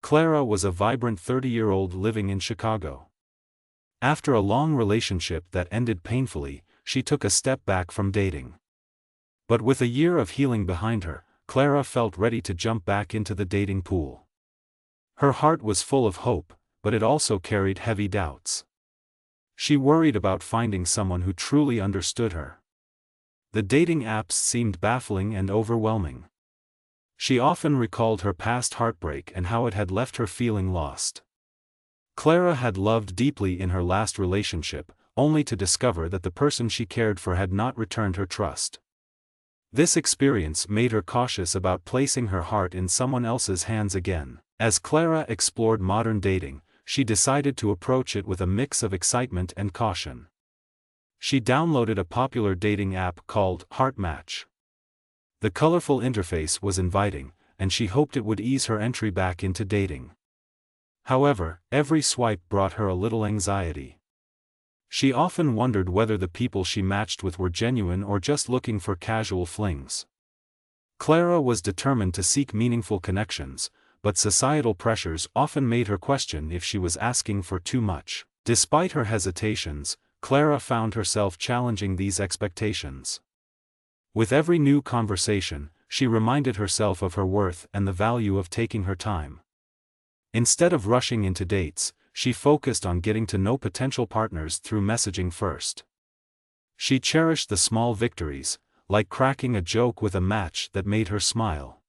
Clara was a vibrant 30-year-old living in Chicago. After a long relationship that ended painfully, she took a step back from dating. But with a year of healing behind her, Clara felt ready to jump back into the dating pool. Her heart was full of hope, but it also carried heavy doubts. She worried about finding someone who truly understood her. The dating apps seemed baffling and overwhelming. She often recalled her past heartbreak and how it had left her feeling lost. Clara had loved deeply in her last relationship, only to discover that the person she cared for had not returned her trust. This experience made her cautious about placing her heart in someone else's hands again. As Clara explored modern dating, she decided to approach it with a mix of excitement and caution. She downloaded a popular dating app called Heartbreak. The colorful interface was inviting, and she hoped it would ease her entry back into dating. However, every swipe brought her a little anxiety. She often wondered whether the people she matched with were genuine or just looking for casual flings. Clara was determined to seek meaningful connections, but societal pressures often made her question if she was asking for too much. Despite her hesitations, Clara found herself challenging these expectations. With every new conversation, she reminded herself of her worth and the value of taking her time. Instead of rushing into dates, she focused on getting to know potential partners through messaging first. She cherished the small victories, like cracking a joke with a match that made her smile.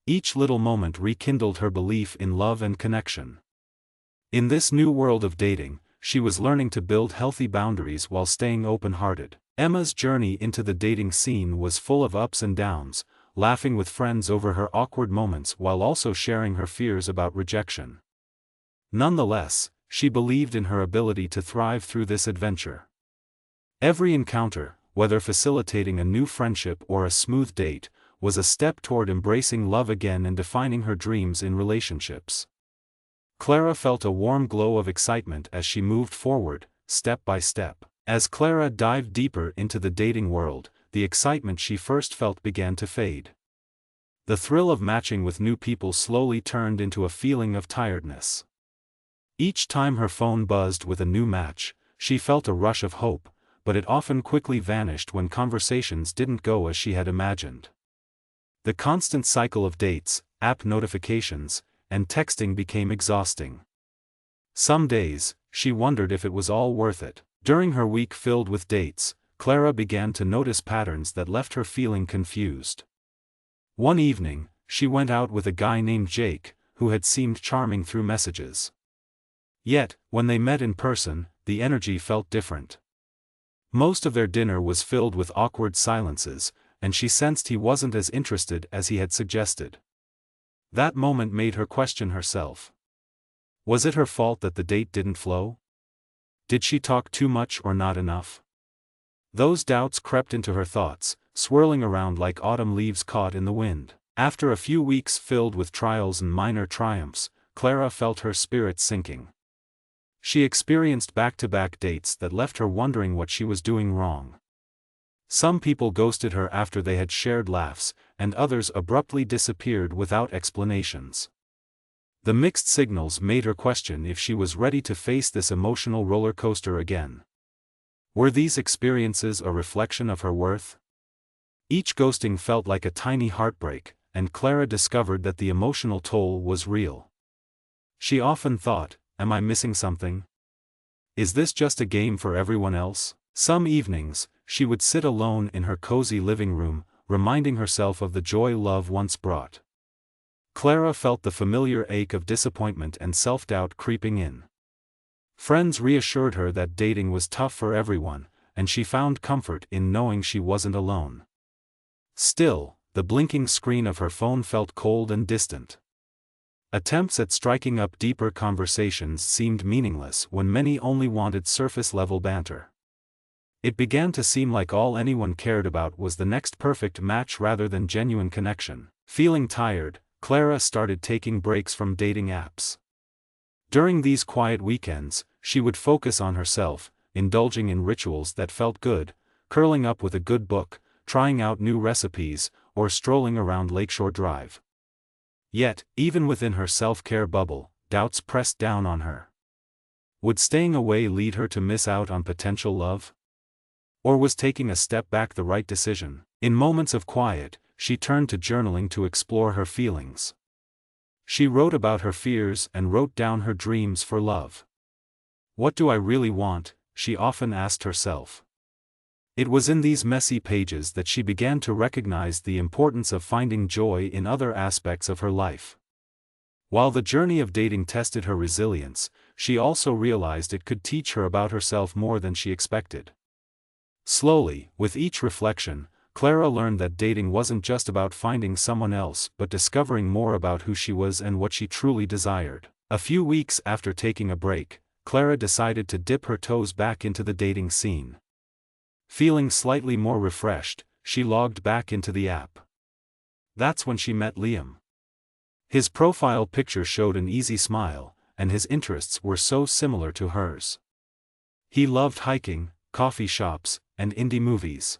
Each little moment rekindled her belief in love and connection. In this new world of dating, she was learning to build healthy boundaries while staying open-hearted. Emma's journey into the dating scene was full of ups and downs, laughing with friends over her awkward moments while also sharing her fears about rejection. Nonetheless, she believed in her ability to thrive through this adventure. Every encounter, whether facilitating a new friendship or a smooth date, was a step toward embracing love again and defining her dreams in relationships. Clara felt a warm glow of excitement as she moved forward, step by step. As Clara dived deeper into the dating world, the excitement she first felt began to fade. The thrill of matching with new people slowly turned into a feeling of tiredness. Each time her phone buzzed with a new match, she felt a rush of hope, but it often quickly vanished when conversations didn't go as she had imagined. The constant cycle of dates, app notifications, and texting became exhausting. Some days, she wondered if it was all worth it. During her week filled with dates, Clara began to notice patterns that left her feeling confused. One evening, she went out with a guy named Jake, who had seemed charming through messages. Yet, when they met in person, the energy felt different. Most of their dinner was filled with awkward silences, and she sensed he wasn't as interested as he had suggested. That moment made her question herself. Was it her fault that the date didn't flow? Did she talk too much or not enough? Those doubts crept into her thoughts, swirling around like autumn leaves caught in the wind. After a few weeks filled with trials and minor triumphs, Clara felt her spirit sinking. She experienced back-to-back dates that left her wondering what she was doing wrong. Some people ghosted her after they had shared laughs, and others abruptly disappeared without explanations. The mixed signals made her question if she was ready to face this emotional roller coaster again. Were these experiences a reflection of her worth? Each ghosting felt like a tiny heartbreak, and Clara discovered that the emotional toll was real. She often thought, "Am I missing something? Is this just a game for everyone else?" Some evenings, she would sit alone in her cozy living room, reminding herself of the joy love once brought. Clara felt the familiar ache of disappointment and self-doubt creeping in. Friends reassured her that dating was tough for everyone, and she found comfort in knowing she wasn't alone. Still, the blinking screen of her phone felt cold and distant. Attempts at striking up deeper conversations seemed meaningless when many only wanted surface-level banter. It began to seem like all anyone cared about was the next perfect match rather than genuine connection. Feeling tired, Clara started taking breaks from dating apps. During these quiet weekends, she would focus on herself, indulging in rituals that felt good, curling up with a good book, trying out new recipes, or strolling around Lakeshore Drive. Yet, even within her self-care bubble, doubts pressed down on her. Would staying away lead her to miss out on potential love? Or was taking a step back the right decision? In moments of quiet, she turned to journaling to explore her feelings. She wrote about her fears and wrote down her dreams for love. What do I really want? She often asked herself. It was in these messy pages that she began to recognize the importance of finding joy in other aspects of her life. While the journey of dating tested her resilience, she also realized it could teach her about herself more than she expected. Slowly, with each reflection, Clara learned that dating wasn't just about finding someone else but discovering more about who she was and what she truly desired. A few weeks after taking a break, Clara decided to dip her toes back into the dating scene. Feeling slightly more refreshed, she logged back into the app. That's when she met Liam. His profile picture showed an easy smile, and his interests were so similar to hers. He loved hiking, coffee shops, and indie movies.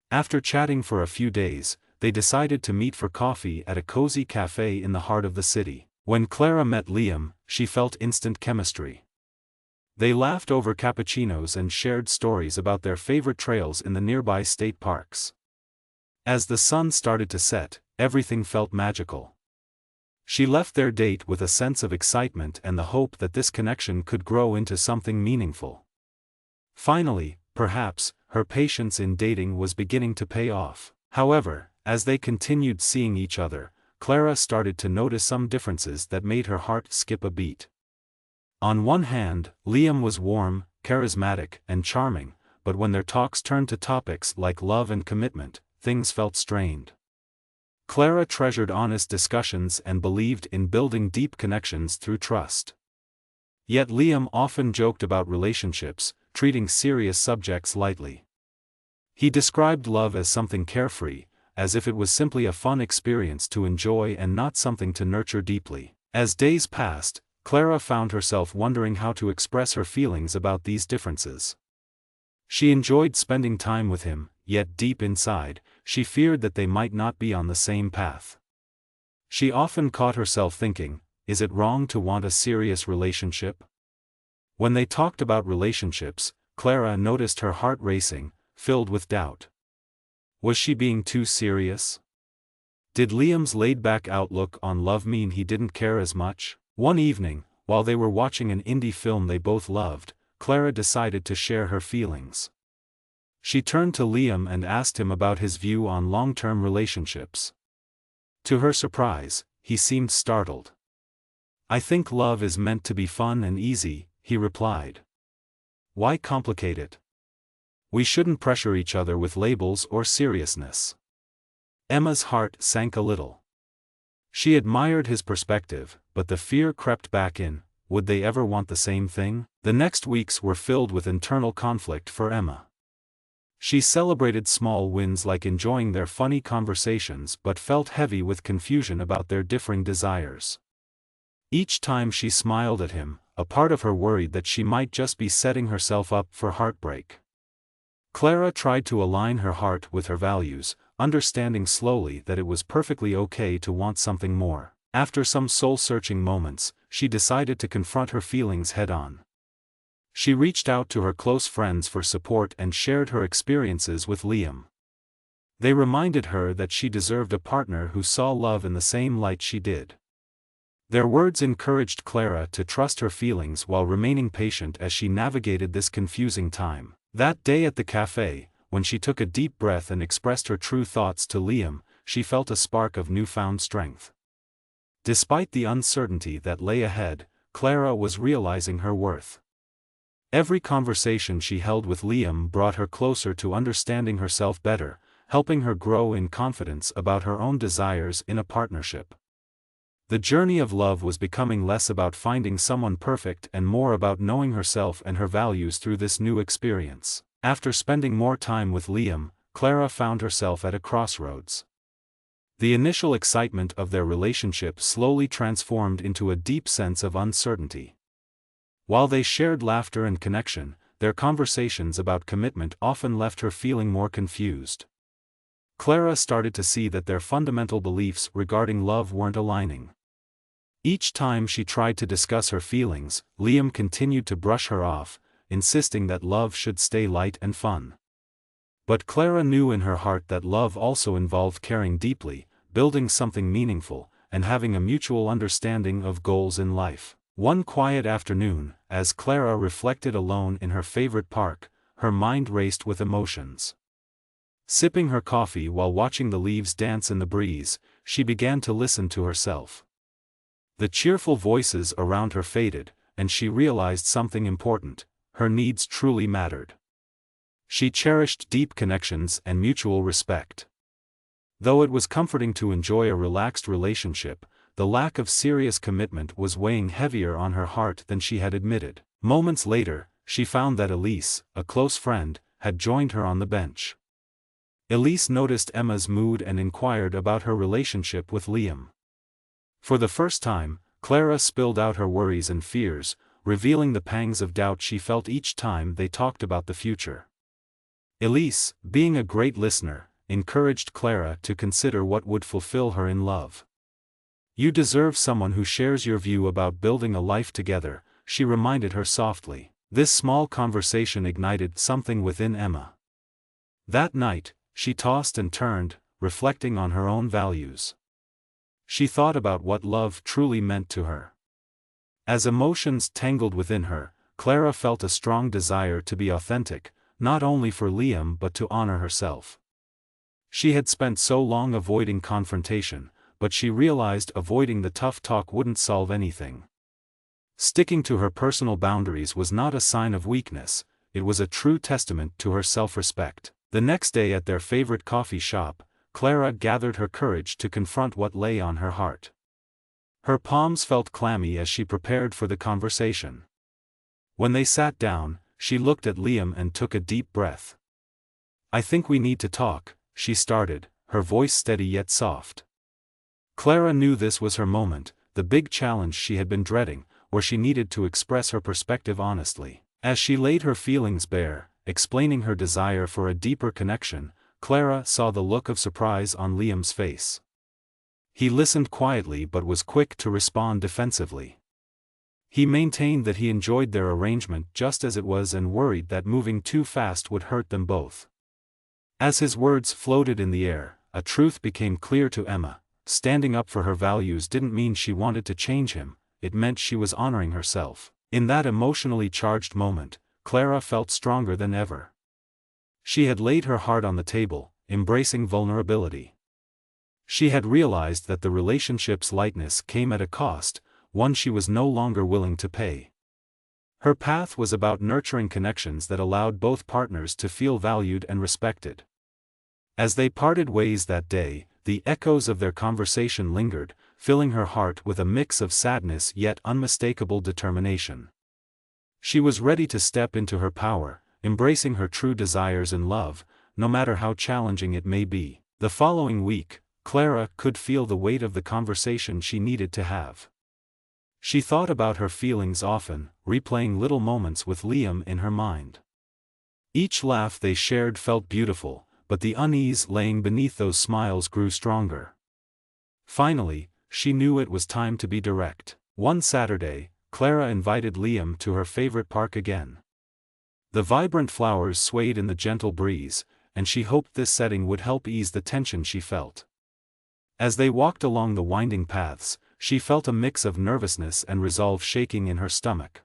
After chatting for a few days, they decided to meet for coffee at a cozy cafe in the heart of the city. When Clara met Liam, she felt instant chemistry. They laughed over cappuccinos and shared stories about their favorite trails in the nearby state parks. As the sun started to set, everything felt magical. She left their date with a sense of excitement and the hope that this connection could grow into something meaningful. Finally, perhaps, her patience in dating was beginning to pay off. However, as they continued seeing each other, Clara started to notice some differences that made her heart skip a beat. On one hand, Liam was warm, charismatic, and charming, but when their talks turned to topics like love and commitment, things felt strained. Clara treasured honest discussions and believed in building deep connections through trust. Yet Liam often joked about relationships, treating serious subjects lightly. He described love as something carefree, as if it was simply a fun experience to enjoy and not something to nurture deeply. As days passed, Clara found herself wondering how to express her feelings about these differences. She enjoyed spending time with him, yet deep inside, she feared that they might not be on the same path. She often caught herself thinking, is it wrong to want a serious relationship? When they talked about relationships, Clara noticed her heart racing, filled with doubt. Was she being too serious? Did Liam's laid-back outlook on love mean he didn't care as much? One evening, while they were watching an indie film they both loved, Clara decided to share her feelings. She turned to Liam and asked him about his view on long-term relationships. To her surprise, he seemed startled. "I think love is meant to be fun and easy," he replied. "Why complicate it? We shouldn't pressure each other with labels or seriousness." Emma's heart sank a little. She admired his perspective, but the fear crept back in, would they ever want the same thing? The next weeks were filled with internal conflict for Emma. She celebrated small wins like enjoying their funny conversations but felt heavy with confusion about their differing desires. Each time she smiled at him, a part of her worried that she might just be setting herself up for heartbreak. Clara tried to align her heart with her values, understanding slowly that it was perfectly okay to want something more. After some soul-searching moments, she decided to confront her feelings head-on. She reached out to her close friends for support and shared her experiences with Liam. They reminded her that she deserved a partner who saw love in the same light she did. Their words encouraged Clara to trust her feelings while remaining patient as she navigated this confusing time. That day at the cafe, when she took a deep breath and expressed her true thoughts to Liam, she felt a spark of newfound strength. Despite the uncertainty that lay ahead, Clara was realizing her worth. Every conversation she held with Liam brought her closer to understanding herself better, helping her grow in confidence about her own desires in a partnership. The journey of love was becoming less about finding someone perfect and more about knowing herself and her values through this new experience. After spending more time with Liam, Clara found herself at a crossroads. The initial excitement of their relationship slowly transformed into a deep sense of uncertainty. While they shared laughter and connection, their conversations about commitment often left her feeling more confused. Clara started to see that their fundamental beliefs regarding love weren't aligning. Each time she tried to discuss her feelings, Liam continued to brush her off, insisting that love should stay light and fun. But Clara knew in her heart that love also involved caring deeply, building something meaningful, and having a mutual understanding of goals in life. One quiet afternoon, as Clara reflected alone in her favorite park, her mind raced with emotions. Sipping her coffee while watching the leaves dance in the breeze, she began to listen to herself. The cheerful voices around her faded, and she realized something important: her needs truly mattered. She cherished deep connections and mutual respect. Though it was comforting to enjoy a relaxed relationship, the lack of serious commitment was weighing heavier on her heart than she had admitted. Moments later, she found that Elise, a close friend, had joined her on the bench. Elise noticed Emma's mood and inquired about her relationship with Liam. For the first time, Clara spilled out her worries and fears, revealing the pangs of doubt she felt each time they talked about the future. Elise, being a great listener, encouraged Clara to consider what would fulfill her in love. "You deserve someone who shares your view about building a life together," she reminded her softly. This small conversation ignited something within Emma. That night, she tossed and turned, reflecting on her own values. She thought about what love truly meant to her. As emotions tangled within her, Clara felt a strong desire to be authentic, not only for Liam but to honor herself. She had spent so long avoiding confrontation, but she realized avoiding the tough talk wouldn't solve anything. Sticking to her personal boundaries was not a sign of weakness, it was a true testament to her self-respect. The next day at their favorite coffee shop, Clara gathered her courage to confront what lay on her heart. Her palms felt clammy as she prepared for the conversation. When they sat down, she looked at Liam and took a deep breath. "I think we need to talk," she started, her voice steady yet soft. Clara knew this was her moment, the big challenge she had been dreading, where she needed to express her perspective honestly. As she laid her feelings bare, explaining her desire for a deeper connection, Clara saw the look of surprise on Liam's face. He listened quietly but was quick to respond defensively. He maintained that he enjoyed their arrangement just as it was and worried that moving too fast would hurt them both. As his words floated in the air, a truth became clear to Emma: standing up for her values didn't mean she wanted to change him, it meant she was honoring herself. In that emotionally charged moment, Clara felt stronger than ever. She had laid her heart on the table, embracing vulnerability. She had realized that the relationship's lightness came at a cost, one she was no longer willing to pay. Her path was about nurturing connections that allowed both partners to feel valued and respected. As they parted ways that day, the echoes of their conversation lingered, filling her heart with a mix of sadness yet unmistakable determination. She was ready to step into her power, embracing her true desires in love, no matter how challenging it may be. The following week, Clara could feel the weight of the conversation she needed to have. She thought about her feelings often, replaying little moments with Liam in her mind. Each laugh they shared felt beautiful, but the unease laying beneath those smiles grew stronger. Finally, she knew it was time to be direct. One Saturday, Clara invited Liam to her favorite park again. The vibrant flowers swayed in the gentle breeze, and she hoped this setting would help ease the tension she felt. As they walked along the winding paths, she felt a mix of nervousness and resolve shaking in her stomach.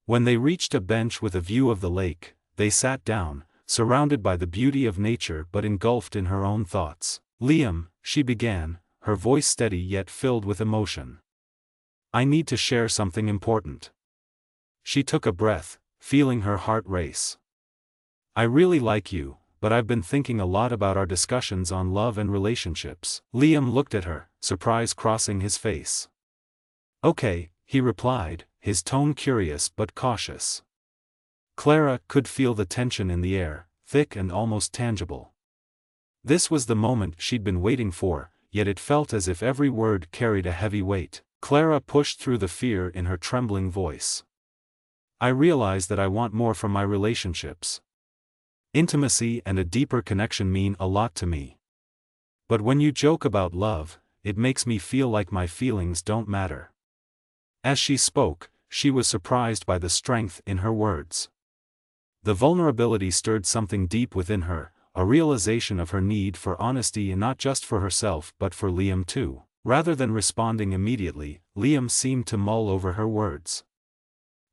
When they reached a bench with a view of the lake, they sat down, surrounded by the beauty of nature but engulfed in her own thoughts. "Liam," she began, her voice steady yet filled with emotion. "I need to share something important." She took a breath, feeling her heart race. "I really like you, but I've been thinking a lot about our discussions on love and relationships." Liam looked at her, surprise crossing his face. "Okay," he replied, his tone curious but cautious. Clara could feel the tension in the air, thick and almost tangible. This was the moment she'd been waiting for, yet it felt as if every word carried a heavy weight. Clara pushed through the fear in her trembling voice. "I realize that I want more from my relationships. Intimacy and a deeper connection mean a lot to me. But when you joke about love, it makes me feel like my feelings don't matter." As she spoke, she was surprised by the strength in her words. The vulnerability stirred something deep within her, a realization of her need for honesty, and not just for herself but for Liam too. Rather than responding immediately, Liam seemed to mull over her words.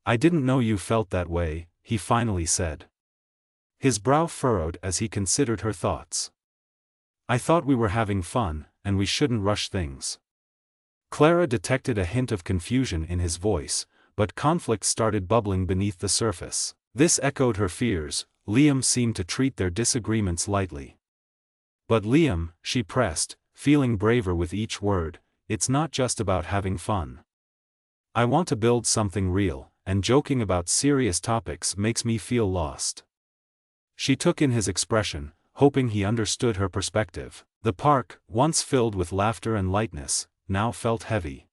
"I didn't know you felt that way," he finally said. His brow furrowed as he considered her thoughts. "I thought we were having fun, and we shouldn't rush things." Clara detected a hint of confusion in his voice, but conflict started bubbling beneath the surface. This echoed her fears. Liam seemed to treat their disagreements lightly. "But Liam," she pressed, feeling braver with each word, "it's not just about having fun. I want to build something real, and joking about serious topics makes me feel lost." She took in his expression, hoping he understood her perspective. The park, once filled with laughter and lightness, now felt heavy.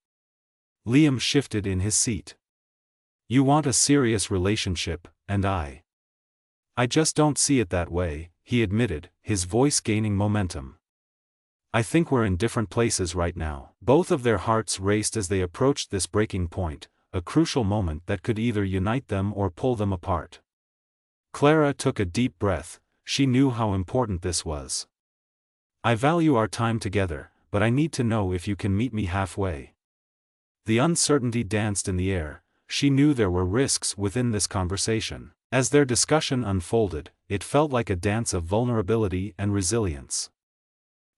Liam shifted in his seat. "You want a serious relationship, and I just don't see it that way," he admitted, his voice gaining momentum. "I think we're in different places right now." Both of their hearts raced as they approached this breaking point, a crucial moment that could either unite them or pull them apart. Clara took a deep breath. She knew how important this was. "I value our time together, but I need to know if you can meet me halfway." The uncertainty danced in the air. She knew there were risks within this conversation. As their discussion unfolded, it felt like a dance of vulnerability and resilience.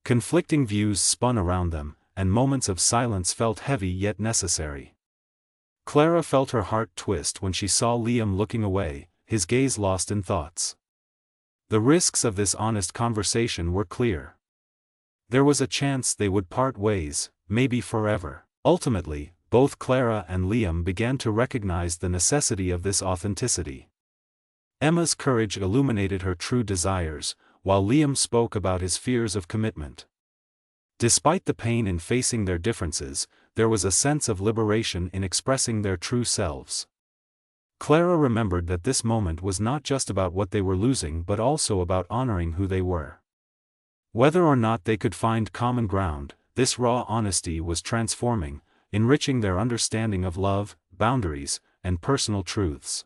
Conflicting views spun around them, and moments of silence felt heavy yet necessary. Clara felt her heart twist when she saw Liam looking away, his gaze lost in thoughts. The risks of this honest conversation were clear. There was a chance they would part ways, maybe forever. Ultimately, both Clara and Liam began to recognize the necessity of this authenticity. Emma's courage illuminated her true desires, while Liam spoke about his fears of commitment. Despite the pain in facing their differences, there was a sense of liberation in expressing their true selves. Clara remembered that this moment was not just about what they were losing but also about honoring who they were. Whether or not they could find common ground, this raw honesty was transforming, enriching their understanding of love, boundaries, and personal truths.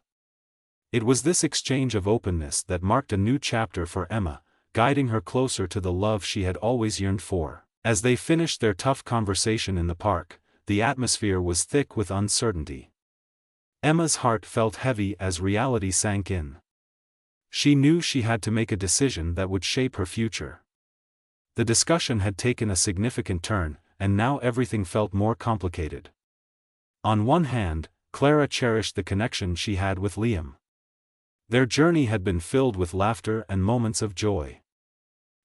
It was this exchange of openness that marked a new chapter for Emma, guiding her closer to the love she had always yearned for. As they finished their tough conversation in the park, the atmosphere was thick with uncertainty. Emma's heart felt heavy as reality sank in. She knew she had to make a decision that would shape her future. The discussion had taken a significant turn, and now everything felt more complicated. On one hand, Clara cherished the connection she had with Liam. Their journey had been filled with laughter and moments of joy.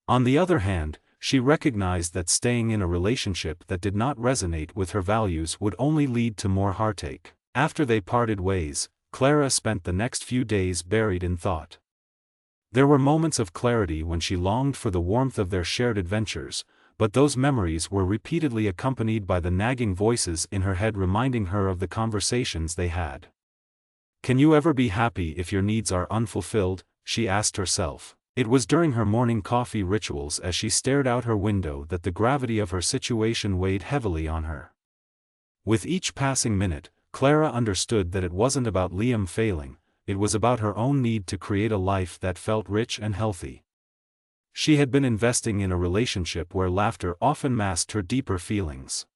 On the other hand, she recognized that staying in a relationship that did not resonate with her values would only lead to more heartache. After they parted ways, Clara spent the next few days buried in thought. There were moments of clarity when she longed for the warmth of their shared adventures, but those memories were repeatedly accompanied by the nagging voices in her head reminding her of the conversations they had. "Can you ever be happy if your needs are unfulfilled?" she asked herself. It was during her morning coffee rituals as she stared out her window that the gravity of her situation weighed heavily on her. With each passing minute, Clara understood that it wasn't about Liam failing, it was about her own need to create a life that felt rich and healthy. She had been investing in a relationship where laughter often masked her deeper feelings.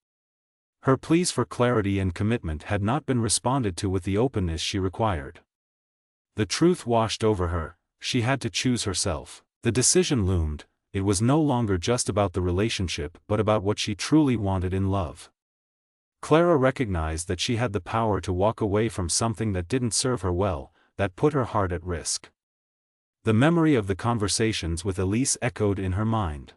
Her pleas for clarity and commitment had not been responded to with the openness she required. The truth washed over her. She had to choose herself. The decision loomed. It was no longer just about the relationship but about what she truly wanted in love. Clara recognized that she had the power to walk away from something that didn't serve her well, that put her heart at risk. The memory of the conversations with Elise echoed in her mind.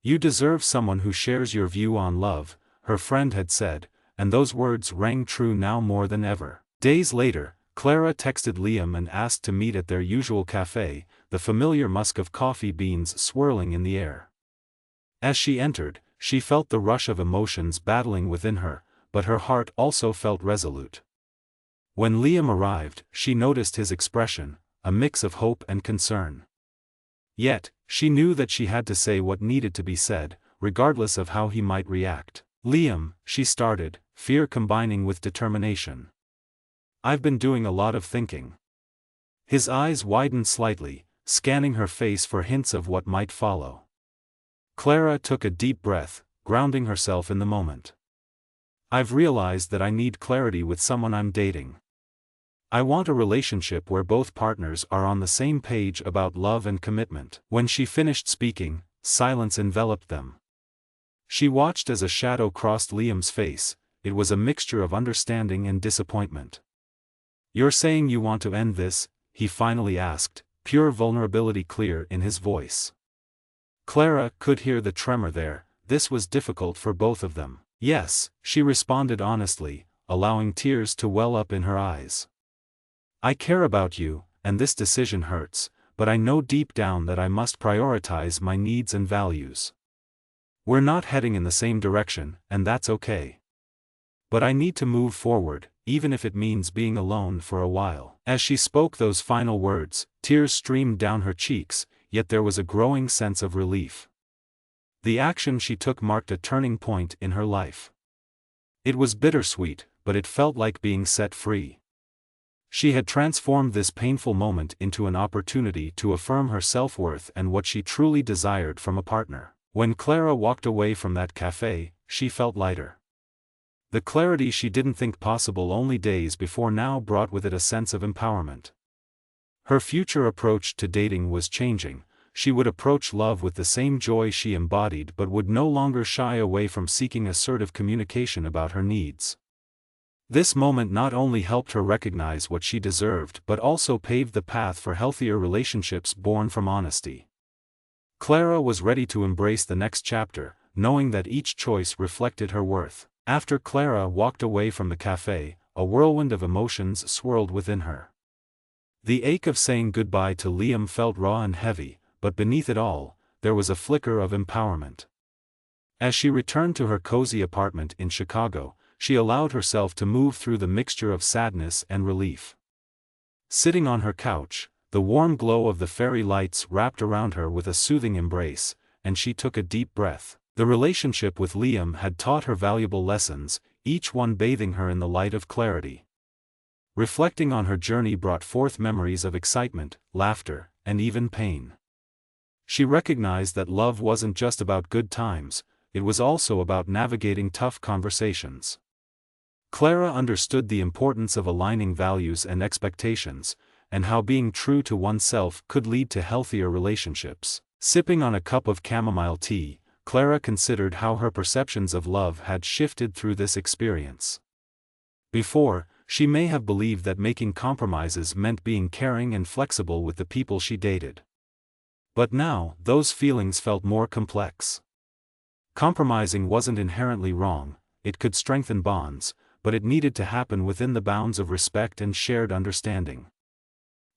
"You deserve someone who shares your view on love," her friend had said, and those words rang true now more than ever. Days later, Clara texted Liam and asked to meet at their usual cafe, the familiar musk of coffee beans swirling in the air. As she entered, she felt the rush of emotions battling within her, but her heart also felt resolute. When Liam arrived, she noticed his expression, a mix of hope and concern. Yet, she knew that she had to say what needed to be said, regardless of how he might react. "Liam," she started, fear combining with determination. "I've been doing a lot of thinking." His eyes widened slightly, scanning her face for hints of what might follow. Clara took a deep breath, grounding herself in the moment. "I've realized that I need clarity with someone I'm dating. I want a relationship where both partners are on the same page about love and commitment." When she finished speaking, silence enveloped them. She watched as a shadow crossed Liam's face. It was a mixture of understanding and disappointment. "You're saying you want to end this?" he finally asked, pure vulnerability clear in his voice. Clara could hear the tremor there. This was difficult for both of them. "Yes," she responded honestly, allowing tears to well up in her eyes. "I care about you, and this decision hurts, but I know deep down that I must prioritize my needs and values. We're not heading in the same direction, and that's okay. But I need to move forward, even if it means being alone for a while." As she spoke those final words, tears streamed down her cheeks, yet there was a growing sense of relief. The action she took marked a turning point in her life. It was bittersweet, but it felt like being set free. She had transformed this painful moment into an opportunity to affirm her self-worth and what she truly desired from a partner. When Clara walked away from that cafe, she felt lighter. The clarity she didn't think possible only days before now brought with it a sense of empowerment. Her future approach to dating was changing. She would approach love with the same joy she embodied but would no longer shy away from seeking assertive communication about her needs. This moment not only helped her recognize what she deserved but also paved the path for healthier relationships born from honesty. Clara was ready to embrace the next chapter, knowing that each choice reflected her worth. After Clara walked away from the cafe, a whirlwind of emotions swirled within her. The ache of saying goodbye to Liam felt raw and heavy, but beneath it all, there was a flicker of empowerment. As she returned to her cozy apartment in Chicago, she allowed herself to move through the mixture of sadness and relief. Sitting on her couch, the warm glow of the fairy lights wrapped around her with a soothing embrace, and she took a deep breath. The relationship with Liam had taught her valuable lessons, each one bathing her in the light of clarity. Reflecting on her journey brought forth memories of excitement, laughter, and even pain. She recognized that love wasn't just about good times, it was also about navigating tough conversations. Clara understood the importance of aligning values and expectations, and how being true to oneself could lead to healthier relationships. Sipping on a cup of chamomile tea, Clara considered how her perceptions of love had shifted through this experience. Before, she may have believed that making compromises meant being caring and flexible with the people she dated. But now, those feelings felt more complex. Compromising wasn't inherently wrong, it could strengthen bonds, but it needed to happen within the bounds of respect and shared understanding.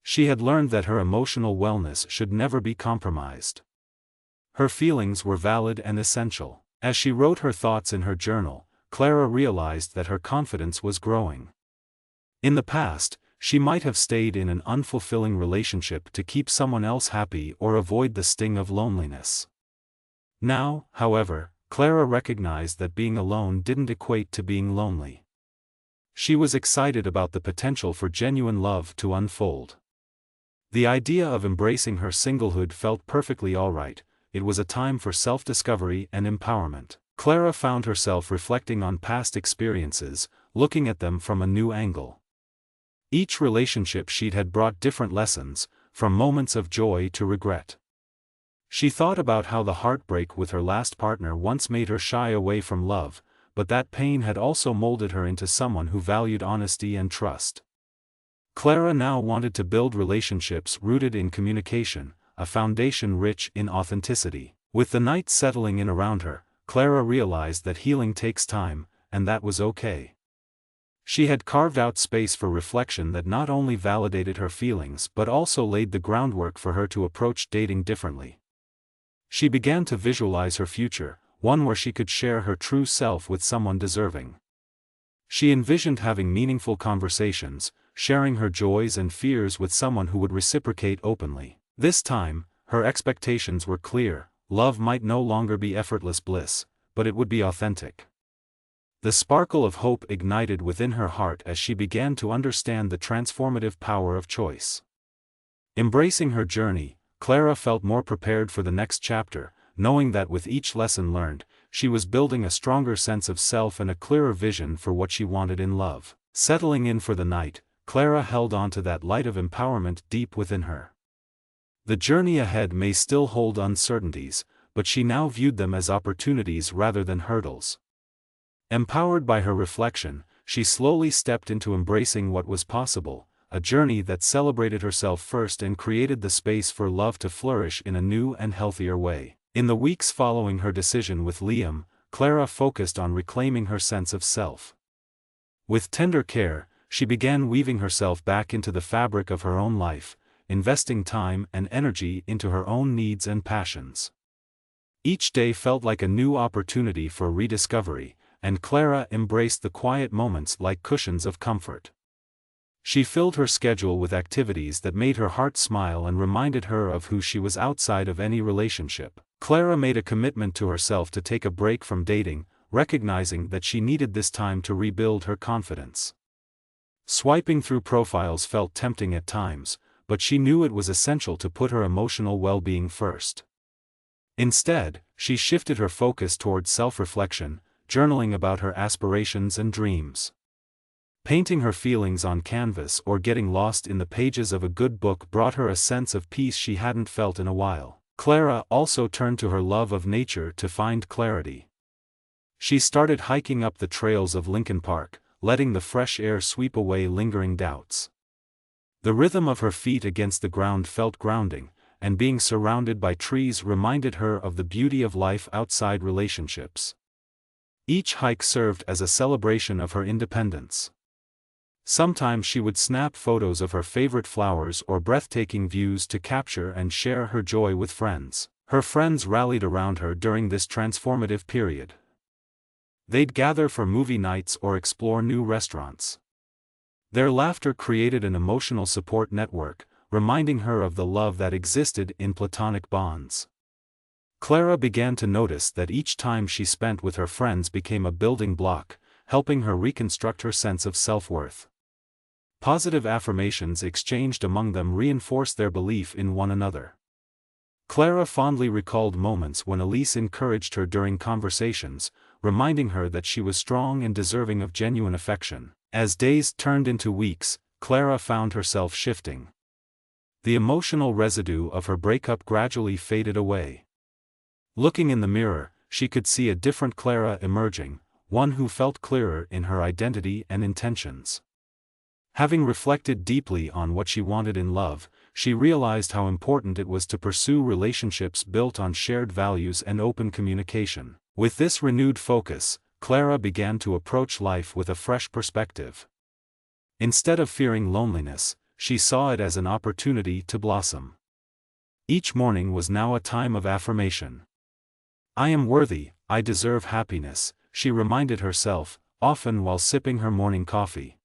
She had learned that her emotional wellness should never be compromised. Her feelings were valid and essential. As she wrote her thoughts in her journal, Clara realized that her confidence was growing. In the past, she might have stayed in an unfulfilling relationship to keep someone else happy or avoid the sting of loneliness. Now, however, Clara recognized that being alone didn't equate to being lonely. She was excited about the potential for genuine love to unfold. The idea of embracing her singlehood felt perfectly alright. It was a time for self-discovery and empowerment. Clara found herself reflecting on past experiences, looking at them from a new angle. Each relationship she'd had brought different lessons, from moments of joy to regret. She thought about how the heartbreak with her last partner once made her shy away from love, but that pain had also molded her into someone who valued honesty and trust. Clara now wanted to build relationships rooted in communication, a foundation rich in authenticity. With the night settling in around her, Clara realized that healing takes time, and that was okay. She had carved out space for reflection that not only validated her feelings but also laid the groundwork for her to approach dating differently. She began to visualize her future, one where she could share her true self with someone deserving. She envisioned having meaningful conversations, sharing her joys and fears with someone who would reciprocate openly. This time, her expectations were clear: love might no longer be effortless bliss, but it would be authentic. The sparkle of hope ignited within her heart as she began to understand the transformative power of choice. Embracing her journey, Clara felt more prepared for the next chapter, knowing that with each lesson learned, she was building a stronger sense of self and a clearer vision for what she wanted in love. Settling in for the night, Clara held on to that light of empowerment deep within her. The journey ahead may still hold uncertainties, but she now viewed them as opportunities rather than hurdles. Empowered by her reflection, she slowly stepped into embracing what was possible, a journey that celebrated herself first and created the space for love to flourish in a new and healthier way. In the weeks following her decision with Liam, Clara focused on reclaiming her sense of self. With tender care, she began weaving herself back into the fabric of her own life, investing time and energy into her own needs and passions. Each day felt like a new opportunity for rediscovery, and Clara embraced the quiet moments like cushions of comfort. She filled her schedule with activities that made her heart smile and reminded her of who she was outside of any relationship. Clara made a commitment to herself to take a break from dating, recognizing that she needed this time to rebuild her confidence. Swiping through profiles felt tempting at times, but she knew it was essential to put her emotional well-being first. Instead, she shifted her focus towards self-reflection, journaling about her aspirations and dreams. Painting her feelings on canvas or getting lost in the pages of a good book brought her a sense of peace she hadn't felt in a while. Clara also turned to her love of nature to find clarity. She started hiking up the trails of Lincoln Park, letting the fresh air sweep away lingering doubts. The rhythm of her feet against the ground felt grounding, and being surrounded by trees reminded her of the beauty of life outside relationships. Each hike served as a celebration of her independence. Sometimes she would snap photos of her favorite flowers or breathtaking views to capture and share her joy with friends. Her friends rallied around her during this transformative period. They'd gather for movie nights or explore new restaurants. Their laughter created an emotional support network, reminding her of the love that existed in platonic bonds. Clara began to notice that each time she spent with her friends became a building block, helping her reconstruct her sense of self-worth. Positive affirmations exchanged among them reinforced their belief in one another. Clara fondly recalled moments when Elise encouraged her during conversations, reminding her that she was strong and deserving of genuine affection. As days turned into weeks, Clara found herself shifting. The emotional residue of her breakup gradually faded away. Looking in the mirror, she could see a different Clara emerging, one who felt clearer in her identity and intentions. Having reflected deeply on what she wanted in love, she realized how important it was to pursue relationships built on shared values and open communication. With this renewed focus, Clara began to approach life with a fresh perspective. Instead of fearing loneliness, she saw it as an opportunity to blossom. Each morning was now a time of affirmation. "I am worthy, I deserve happiness," she reminded herself, often while sipping her morning coffee.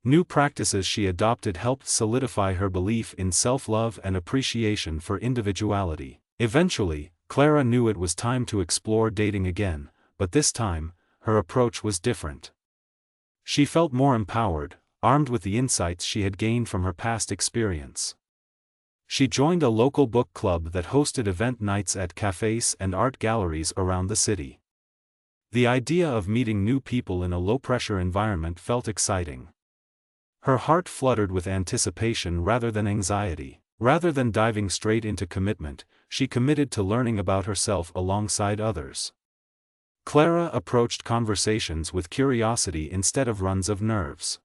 New practices she adopted helped solidify her belief in self-love and appreciation for individuality. Eventually, Clara knew it was time to explore dating again, but this time, her approach was different. She felt more empowered, armed with the insights she had gained from her past experience. She joined a local book club that hosted event nights at cafes and art galleries around the city. The idea of meeting new people in a low-pressure environment felt exciting. Her heart fluttered with anticipation rather than anxiety. Rather than diving straight into commitment, she committed to learning about herself alongside others. Clara approached conversations with curiosity instead of runs of nerves.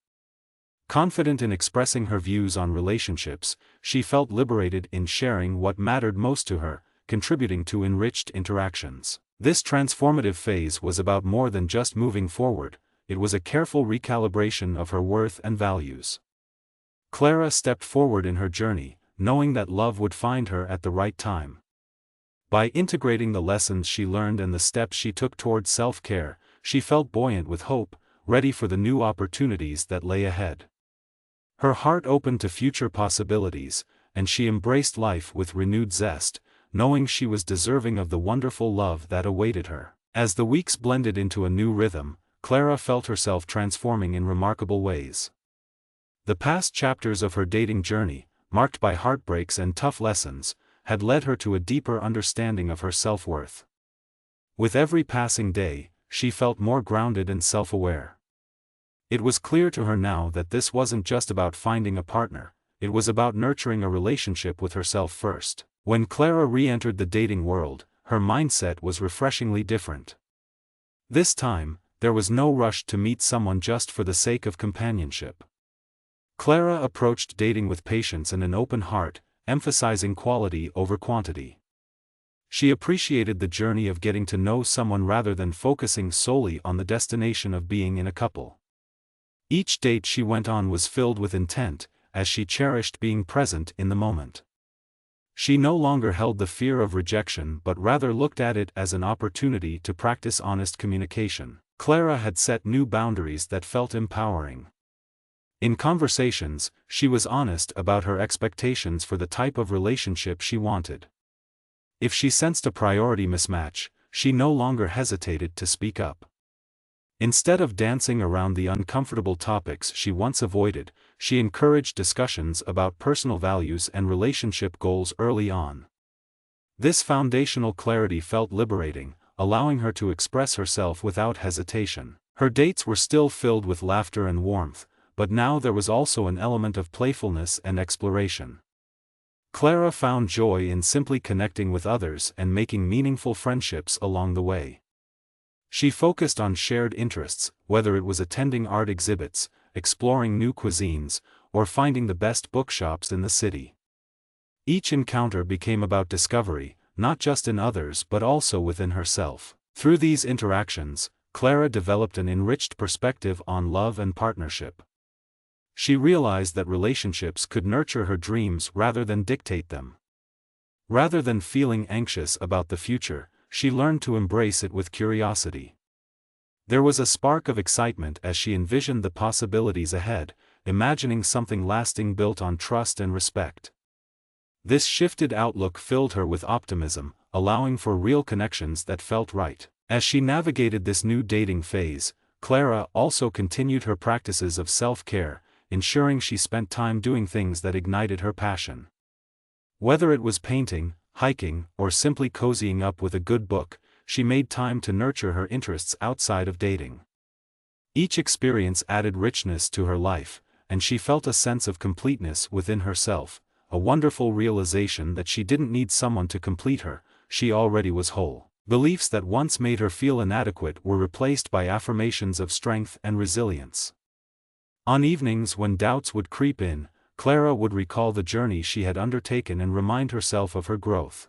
Confident in expressing her views on relationships, she felt liberated in sharing what mattered most to her, contributing to enriched interactions. This transformative phase was about more than just moving forward, it was a careful recalibration of her worth and values. Clara stepped forward in her journey, knowing that love would find her at the right time. By integrating the lessons she learned and the steps she took towards self-care, she felt buoyant with hope, ready for the new opportunities that lay ahead. Her heart opened to future possibilities, and she embraced life with renewed zest, knowing she was deserving of the wonderful love that awaited her. As the weeks blended into a new rhythm, Clara felt herself transforming in remarkable ways. The past chapters of her dating journey, marked by heartbreaks and tough lessons, had led her to a deeper understanding of her self-worth. With every passing day, she felt more grounded and self-aware. It was clear to her now that this wasn't just about finding a partner, it was about nurturing a relationship with herself first. When Clara re-entered the dating world, her mindset was refreshingly different. This time, there was no rush to meet someone just for the sake of companionship. Clara approached dating with patience and an open heart, emphasizing quality over quantity. She appreciated the journey of getting to know someone rather than focusing solely on the destination of being in a couple. Each date she went on was filled with intent, as she cherished being present in the moment. She no longer held the fear of rejection but rather looked at it as an opportunity to practice honest communication. Clara had set new boundaries that felt empowering. In conversations, she was honest about her expectations for the type of relationship she wanted. If she sensed a priority mismatch, she no longer hesitated to speak up. Instead of dancing around the uncomfortable topics she once avoided, she encouraged discussions about personal values and relationship goals early on. This foundational clarity felt liberating, allowing her to express herself without hesitation. Her dates were still filled with laughter and warmth, but now there was also an element of playfulness and exploration. Clara found joy in simply connecting with others and making meaningful friendships along the way. She focused on shared interests, whether it was attending art exhibits, exploring new cuisines, or finding the best bookshops in the city. Each encounter became about discovery, not just in others but also within herself. Through these interactions, Clara developed an enriched perspective on love and partnership. She realized that relationships could nurture her dreams rather than dictate them. Rather than feeling anxious about the future, she learned to embrace it with curiosity. There was a spark of excitement as she envisioned the possibilities ahead, imagining something lasting built on trust and respect. This shifted outlook filled her with optimism, allowing for real connections that felt right. As she navigated this new dating phase, Clara also continued her practices of self-care, ensuring she spent time doing things that ignited her passion. Whether it was painting, hiking, or simply cozying up with a good book, she made time to nurture her interests outside of dating. Each experience added richness to her life, and she felt a sense of completeness within herself, a wonderful realization that she didn't need someone to complete her, she already was whole. Beliefs that once made her feel inadequate were replaced by affirmations of strength and resilience. On evenings when doubts would creep in, Clara would recall the journey she had undertaken and remind herself of her growth.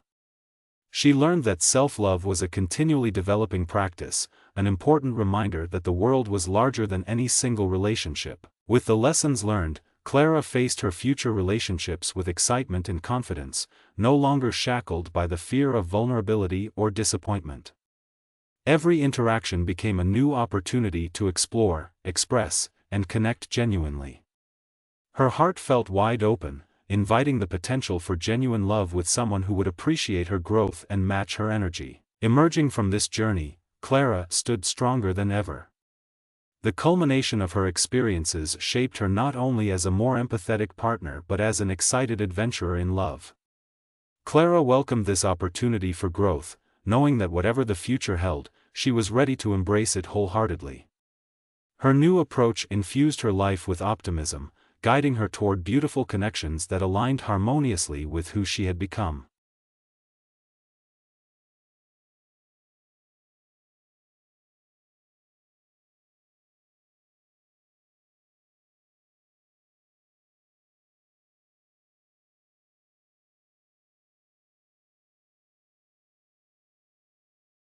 She learned that self-love was a continually developing practice, an important reminder that the world was larger than any single relationship. With the lessons learned, Clara faced her future relationships with excitement and confidence, no longer shackled by the fear of vulnerability or disappointment. Every interaction became a new opportunity to explore, express, and connect genuinely. Her heart felt wide open, inviting the potential for genuine love with someone who would appreciate her growth and match her energy. Emerging from this journey, Clara stood stronger than ever. The culmination of her experiences shaped her not only as a more empathetic partner but as an excited adventurer in love. Clara welcomed this opportunity for growth, knowing that whatever the future held, she was ready to embrace it wholeheartedly. Her new approach infused her life with optimism, guiding her toward beautiful connections that aligned harmoniously with who she had become.